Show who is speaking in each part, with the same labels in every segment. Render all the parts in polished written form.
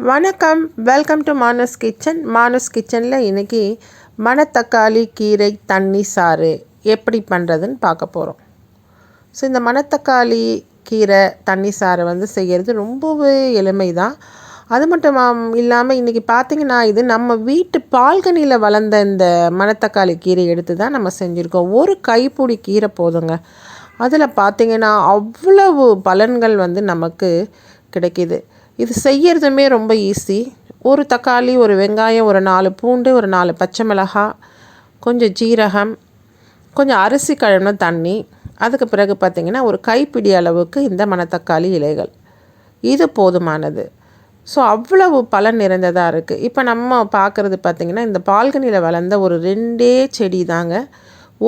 Speaker 1: வணக்கம், welcome to Manas kitchen. Manas கிச்சனில் இன்றைக்கி மணத்தக்காளி கீரை தண்ணி சாறு எப்படி பண்ணுறதுன்னு பார்க்க போகிறோம். ஸோ இந்த மணத்தக்காளி கீரை தண்ணி சாறை செய்கிறது ரொம்பவே எளிமை தான். அது மட்டும் இல்லாமல் இன்றைக்கி பார்த்திங்கன்னா இது நம்ம வீட்டு பால்கனியில் வளர்ந்த இந்த மணத்தக்காளி கீரை எடுத்து தான் நம்ம செஞ்சுருக்கோம். ஒரு கைப்பிடி கீரை போதுங்க. அதில் பார்த்திங்கன்னா அவ்வளவு பலன்கள் நமக்கு கிடைக்கிது. இது செய்கிறதுமே ரொம்ப ஈஸி. ஒரு தக்காளி, ஒரு வெங்காயம், ஒரு 4 பூண்டு, ஒரு 4 பச்சை மிளகாய், கொஞ்சம் ஜீரகம், கொஞ்சம் அரிசி கழுவின தண்ணி, அதுக்கு பிறகு பார்த்திங்கன்னா ஒரு கைப்பிடி அளவுக்கு இந்த மணத்தக்காளி இலைகள், இது போதுமானது. ஸோ அவ்வளவு பலன் நிறைந்ததாக இருக்குது. இப்போ நம்ம பார்க்குறது பார்த்திங்கன்னா இந்த பால்கனியில் வளர்ந்த ஒரு 2 செடி தாங்க.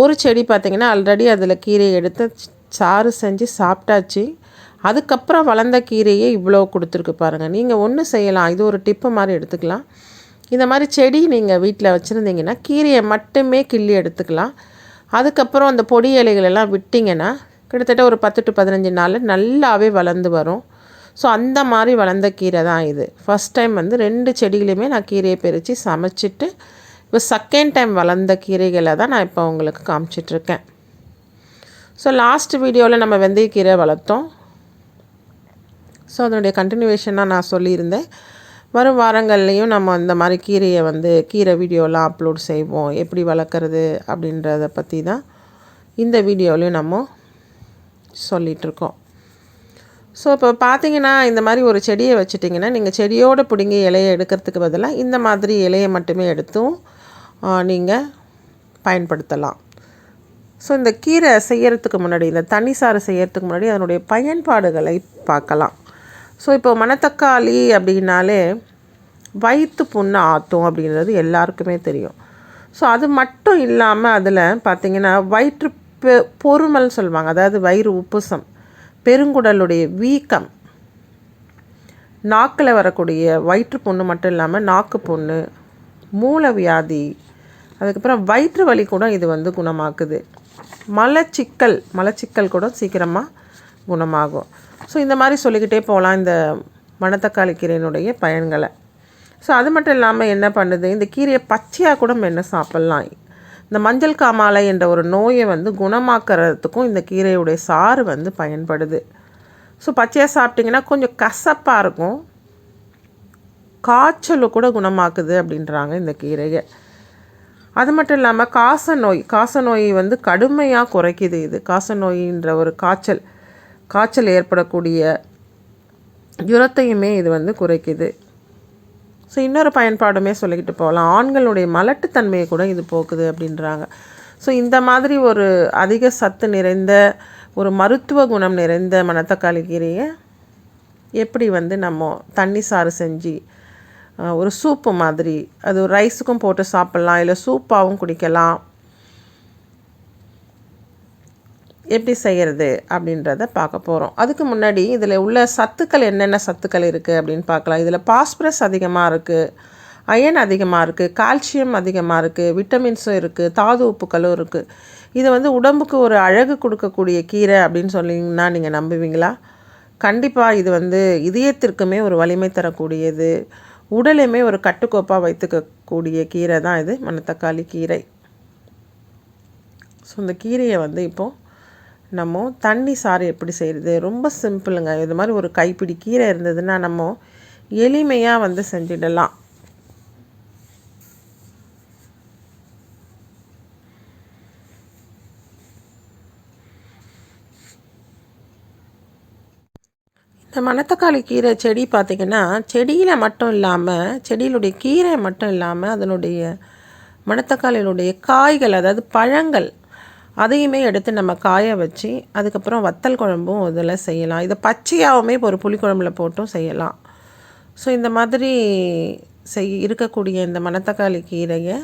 Speaker 1: ஒரு செடி பார்த்திங்கன்னா ஆல்ரெடி அதில் கீரையை எடுத்து சாறு செஞ்சு சாப்பிட்டாச்சு. அதுக்கப்புறம் வளர்ந்த கீரையே இவ்வளோ கொடுத்துருக்கு பாருங்கள். நீங்கள் ஒன்று செய்யலாம், இது ஒரு டிப்பு மாதிரி எடுத்துக்கலாம். இந்த மாதிரி செடி நீங்கள் வீட்டில் வச்சுருந்தீங்கன்னா கீரையை மட்டுமே கிள்ளி எடுத்துக்கலாம். அதுக்கப்புறம் அந்த பொடி இலைகளெல்லாம் விட்டிங்கன்னா கிட்டத்தட்ட ஒரு 10 to 15 நாளில் நல்லாவே வளர்ந்து வரும். ஸோ அந்த மாதிரி வளர்ந்த கீரை தான் இது. ஃபஸ்ட் டைம் 2 செடிகளையுமே நான் கீரையை பறித்து சமைச்சிட்டு இப்போ செகண்ட் டைம் வளர்ந்த கீரைகளை தான் நான் இப்போ உங்களுக்கு காமிச்சிட்ருக்கேன். ஸோ லாஸ்ட் வீடியோவில் நம்ம வெந்தயக்கீரை வளர்த்தோம். ஸோ அதனுடைய கண்டினியூவேஷனாக நான் சொல்லியிருந்தேன். வரும் வாரங்கள்லேயும் நம்ம இந்த மாதிரி கீரையை கீரை வீடியோலாம் அப்லோட் செய்வோம். எப்படி வளர்க்குறது அப்படின்றத பற்றி தான் இந்த வீடியோலையும் நம்ம சொல்லிகிட்ருக்கோம். ஸோ இப்போ பார்த்திங்கன்னா இந்த மாதிரி ஒரு செடியை வச்சுட்டிங்கன்னா நீங்கள் செடியோடு பிடுங்கி இலையை எடுக்கிறதுக்கு பதிலாக இந்த மாதிரி இலையை மட்டுமே எடுத்தும் நீங்கள் பயன்படுத்தலாம். ஸோ இந்த கீரை செய்கிறதுக்கு முன்னாடி, இந்த தண்ணி சாறு செய்கிறதுக்கு முன்னாடி அதனுடைய பயன்பாடுகளை பார்க்கலாம். ஸோ இப்போ மணத்தக்காளி அப்படின்னாலே வயிற்று புண்ணை ஆற்றும் அப்படின்றது எல்லாருக்குமே தெரியும். ஸோ அது மட்டும் இல்லாமல் அதில் பார்த்திங்கன்னா வயிற்று பொறுமல் சொல்லுவாங்க. அதாவது வயிறு உப்புசம், பெருங்குடலுடைய வீக்கம், நாக்கில் வரக்கூடிய வயிற்று புண்ணு மட்டும் இல்லாமல் நாக்கு புண்ணு, மூல வியாதி, அதுக்கப்புறம் வயிற்று வலி கூட இது குணமாக்குது. மலச்சிக்கல் கூட சீக்கிரமாக குணமாகும். ஸோ இந்த மாதிரி சொல்லிக்கிட்டே போகலாம் இந்த மணத்தக்காளி கீரையினுடைய பயன்களை. ஸோ அது மட்டும் இல்லாமல் என்ன பண்ணுது, இந்த கீரையை பச்சையாக கூட மென்று சாப்பிட்லாம். இந்த மஞ்சள் காமாலை என்ற ஒரு நோயை குணமாக்குறதுக்கும் இந்த கீரையுடைய சாறு பயன்படுது. ஸோ பச்சையாக சாப்பிட்டிங்கன்னா கொஞ்சம் கசப்பாக இருக்கும், காய்ச்சல் கூட குணமாக்குது அப்படின்றாங்க இந்த கீரையை. அது மட்டும் இல்லாமல் காச நோய் கடுமையாக குறைக்குது. இது காச நோயின்ற ஒரு காய்ச்சல் ஏற்படக்கூடிய ஜுரத்தையுமே இது குறைக்குது. ஸோ இன்னொரு பயன்பாடுமே சொல்லிக்கிட்டு போகலாம். ஆண்களுடைய மலட்டுத்தன்மையை கூட இது போக்குது அப்படின்றாங்க. ஸோ இந்த மாதிரி ஒரு அதிக சத்து நிறைந்த ஒரு மருத்துவ குணம் நிறைந்த மணத்தக்காளி கீரையை எப்படி நம்ம தண்ணி சாறு செஞ்சு ஒரு சூப்பு மாதிரி, அது ரைஸுக்கும் போட்டு சாப்பிட்லாம், இல்லை சூப்பாகவும் குடிக்கலாம். எப்படி செய்கிறது அப்படின்றத பார்க்க போகிறோம். அதுக்கு முன்னாடி இதில் உள்ள சத்துக்கள், என்னென்ன சத்துக்கள் இருக்குது அப்படின்னு பார்க்கலாம். இதில் பாஸ்பரஸ் அதிகமாக இருக்குது, அயன் அதிகமாக இருக்குது, கால்சியம் அதிகமாக இருக்குது, விட்டமின்ஸும் இருக்குது, தாது உப்புக்களும் இருக்குது. இது உடம்புக்கு ஒரு அழகு கொடுக்கக்கூடிய கீரை அப்படின்னு சொன்னீங்கன்னா நீங்கள் நம்புவீங்களா? கண்டிப்பாக இது இதயத்திற்குமே ஒரு வலிமை தரக்கூடியது, உடலையுமே ஒரு கட்டுக்கோப்பாக வைத்துக்கக்கூடிய கீரை தான் இது மணத்தக்காளி கீரை. ஸோ இந்த கீரையை இப்போது நம்ம தண்ணி சாறு எப்படி செய்கிறது, ரொம்ப சிம்பிளுங்க. இது மாதிரி ஒரு கைப்பிடி கீரை இருந்ததுன்னா நம்ம எளிமையாக செஞ்சிடலாம். இந்த மணத்தக்காளி கீரை செடி பார்த்திங்கன்னா செடியில் மட்டும் இல்லாமல், செடியிலுடைய கீரை மட்டும் இல்லாமல் அதனுடைய மணத்தக்காளியினுடைய காய்கள், அதாவது பழங்கள், அதையுமே எடுத்து நம்ம காய வச்சு அதுக்கப்புறம் வத்தல் குழம்பும் இதில் செய்யலாம். இதை பச்சையாகவுமே ஒரு புளிக்குழம்புல போட்டும் செய்யலாம். ஸோ இந்த மாதிரி இருக்கக்கூடிய இந்த மணத்தக்காளி கீரையை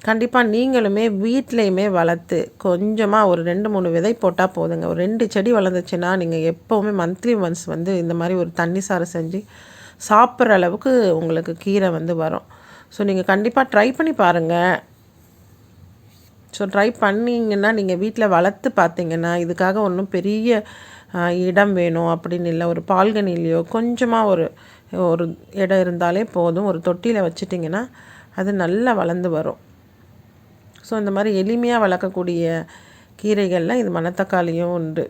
Speaker 1: கண்டிப்பாக நீங்களுமே வீட்லேயுமே வளர்த்து கொஞ்சமாக ஒரு 2-3 விதை போட்டால் போதுங்க. ஒரு 2 செடி வளர்ந்துச்சுன்னா நீங்கள் எப்போவுமே மந்த்லி ஒன்ஸ் இந்த மாதிரி ஒரு தண்ணி சாறு செஞ்சு சாப்பிட்ற அளவுக்கு உங்களுக்கு கீரை வரும். ஸோ நீங்கள் கண்டிப்பாக ட்ரை பண்ணி பாருங்கள். ஸோ ட்ரை பண்ணிங்கன்னா நீங்கள் வீட்டில் வளர்த்து பார்த்தீங்கன்னா இதுக்காக ஒன்றும் பெரிய இடம் வேணும் அப்படின்னு இல்லை. ஒரு பால்கனிலேயோ கொஞ்சமாக ஒரு ஒரு இடம் இருந்தாலே போதும். ஒரு தொட்டியில் வச்சிட்டிங்கன்னா அது நல்லா வளர்ந்து வரும். ஸோ இந்த மாதிரி எளிமையாக வளர்க்கக்கூடிய கீரைகளில் இது மணத்தக்காளியும் உண்டு.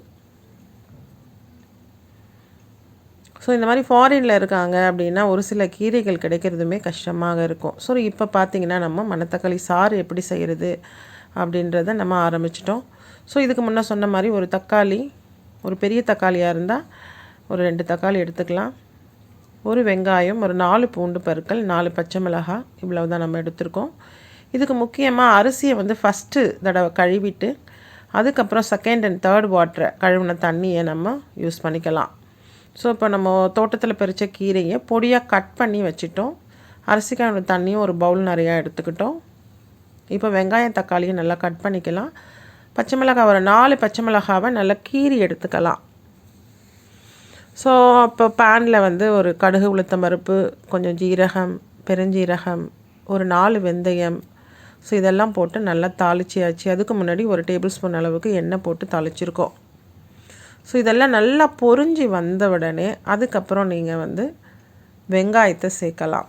Speaker 1: ஸோ இந்த மாதிரி ஃபாரினில் இருக்காங்க அப்படின்னா ஒரு சில கீரைகள் கிடைக்கிறதுமே கஷ்டமாக இருக்கும். ஸோ இப்போ பார்த்திங்கன்னா நம்ம மணத்தக்காளி சாறு எப்படி செய்கிறது அப்படின்றத நம்ம ஆரம்பிச்சிட்டோம். ஸோ இதுக்கு முன்னே சொன்ன மாதிரி ஒரு தக்காளி, ஒரு பெரிய தக்காளியாக இருந்தால் ஒரு 2 தக்காளி எடுத்துக்கலாம். ஒரு வெங்காயம், ஒரு 4 பூண்டு பற்கள், 4 பச்சை மிளகாய், இவ்வளவு தான் நம்ம எடுத்திருக்கோம். இதுக்கு முக்கியமாக அரிசியை வந்து ஃபஸ்ட்டு தடவை கழுவிட்டு அதுக்கப்புறம் செகண்ட் அண்ட் தேர்ட் வாட்டரை கழுவின தண்ணியை நம்ம யூஸ் பண்ணிக்கலாம். ஸோ இப்போ நம்ம தோட்டத்தில் பறித்த கீரையை பொடியாக கட் பண்ணி வச்சுட்டோம். அரிசிக்கான தண்ணியும் ஒரு பவுல் நிறையா எடுத்துக்கிட்டோம். இப்போ வெங்காயம் தக்காளியும் நல்லா கட் பண்ணிக்கலாம். பச்சை மிளகாய் ஒரு 4 பச்சை மிளகாவை நல்லா கீரி எடுத்துக்கலாம். ஸோ இப்போ பேனில் வந்து ஒரு கடுகு, உளுத்தம் பருப்பு, கொஞ்சம் ஜீரகம், பெருஞ்சீரகம், ஒரு 4 வெந்தயம், ஸோ இதெல்லாம் போட்டு நல்லா தாளிச்சியாச்சு. அதுக்கு முன்னாடி ஒரு டேபிள் ஸ்பூன் அளவுக்கு எண்ணெய் போட்டு தாளிச்சிருக்கோம். ஸோ இதெல்லாம் நல்லா பொரிஞ்சு வந்த உடனே அதுக்கப்புறம் நீங்கள் வந்து வெங்காயத்தை சேர்க்கலாம்.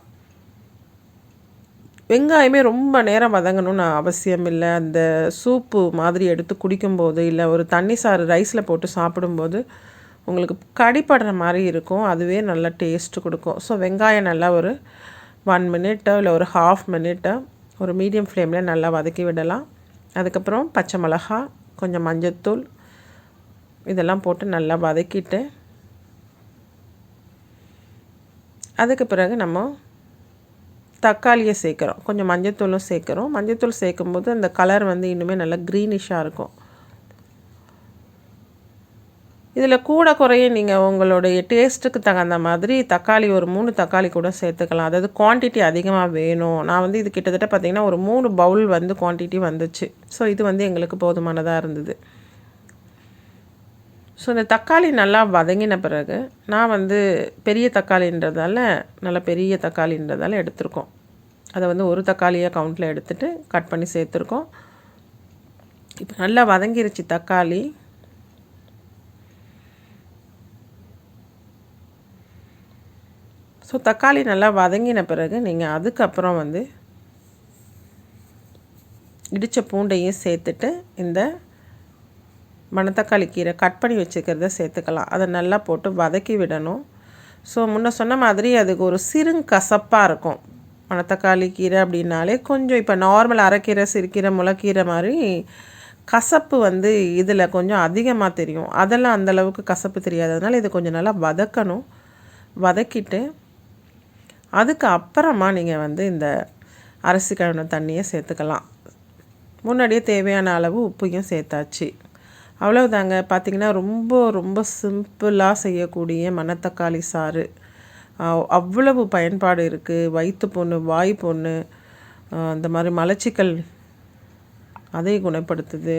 Speaker 1: வெங்காயமே ரொம்ப நேரம் வதங்கணும்னு அவசியம் இல்லை. அந்த சூப்பு மாதிரி எடுத்து குடிக்கும்போது இல்லை ஒரு தண்ணி சாறு ரைஸில் போட்டு சாப்பிடும்போது உங்களுக்கு கடிப்படுற மாதிரி இருக்கும். அதுவே நல்லா டேஸ்ட்டு கொடுக்கும். ஸோ வெங்காயம் நல்லா ஒரு 1 மினிட்டோ இல்லை ஒரு 1/2 மினிட்டோ ஒரு மீடியம் ஃப்ளேமில் நல்லா வதக்கி விடலாம். அதுக்கப்புறம் பச்சை மிளகா, கொஞ்சம் மஞ்சத்தூள் இதெல்லாம் போட்டு நல்லா வதக்கிட்டு அதுக்கு பிறகு நம்ம தக்காளியை சேர்க்குறோம். கொஞ்சம் மஞ்சத்தூளும் சேர்க்குறோம். மஞ்சத்தூள் சேர்க்கும்போது அந்த கலர் வந்து இன்னுமே நல்லா க்ரீனிஷாக இருக்கும். இதில் கூட குறைய நீங்கள் உங்களுடைய டேஸ்ட்டுக்கு தகுந்த மாதிரி தக்காளி ஒரு 3 தக்காளி கூட சேர்த்துக்கலாம். அதாவது குவான்டிட்டி அதிகமாக வேணும். நான் வந்து இது கிட்டத்தட்ட பார்த்திங்கன்னா ஒரு 3 பவுல் வந்து குவான்டிட்டி வந்துச்சு. ஸோ இது வந்து எங்களுக்கு போதுமானதாக இருந்தது. ஸோ இந்த தக்காளி நல்லா வதங்கின பிறகு நான் வந்து பெரிய தக்காளின்றதால நல்லா பெரிய தக்காளின்றதால எடுத்திருக்கோம். அதை வந்து ஒரு தக்காளியாக கவுண்டில் எடுத்துகிட்டு கட் பண்ணி சேர்த்துருக்கோம். இப்போ நல்லா வதங்கிருச்சு தக்காளி. ஸோ தக்காளி நல்லா வதங்கின பிறகு நீங்கள் அதுக்கப்புறம் வந்து இடித்த பூண்டையும் சேர்த்துட்டு இந்த மணத்தக்காளி கீரை கட் பண்ணி வச்சுக்கிறத சேர்த்துக்கலாம். அதை நல்லா போட்டு வதக்கி விடணும். ஸோ முன்ன சொன்ன மாதிரி அதுக்கு ஒரு சிறுங்கசப்பாக இருக்கும். மணத்தக்காளி கீரை அப்படின்னாலே கொஞ்சம் இப்போ நார்மல் அரைக்கீரை, சிறுகீரை, முளைக்கீரை மாதிரி கசப்பு வந்து இதில் கொஞ்சம் அதிகமாக தெரியும். அதெல்லாம் அந்தளவுக்கு கசப்பு தெரியாததுனால இது கொஞ்சம் நல்லா வதக்கணும். வதக்கிட்டு அதுக்கு அப்புறமா நீங்கள் வந்து இந்த அரிசி கழுவின தண்ணியை சேர்த்துக்கலாம். முன்னாடியே தேவையான அளவு உப்பையும் சேர்த்தாச்சு. அவ்வளவுதாங்க. பார்த்திங்கன்னா ரொம்ப ரொம்ப சிம்பிளாக செய்யக்கூடிய மணத்தக்காளி சாறு. அவ்வளவு பயன்பாடு இருக்குது. வயிற்று புண்ணு, வாய் புண்ணு, இந்த மாதிரி மலச்சிக்கல் அதை குணப்படுத்துது,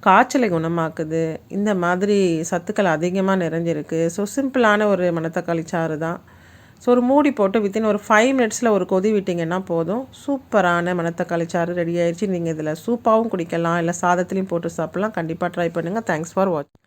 Speaker 1: காய்ச்சலை குணமாக்குது. இந்த மாதிரி சத்துக்கள் அதிகமாக நிறைஞ்சிருக்கு. ஸோ சிம்பிளான ஒரு மணத்தக்காளி சாறு தான். ஸோ ஒரு மூடி போட்டு வித்தின் ஒரு 5 மினிட்ஸில் ஒரு கொதி விட்டிங்கன்னா போதும். சூப்பரான மணத்தக்காளி சாறு ரெடி ஆயிடுச்சு. நீங்கள் இதில் சூப்பாகவும் குடிக்கலாம், இல்லை சாதத்துலேயும் போட்டு சாப்பிட்லாம். கண்டிப்பாக ட்ரை பண்ணுங்கள். தேங்க்ஸ் ஃபார் வாட்சிங்.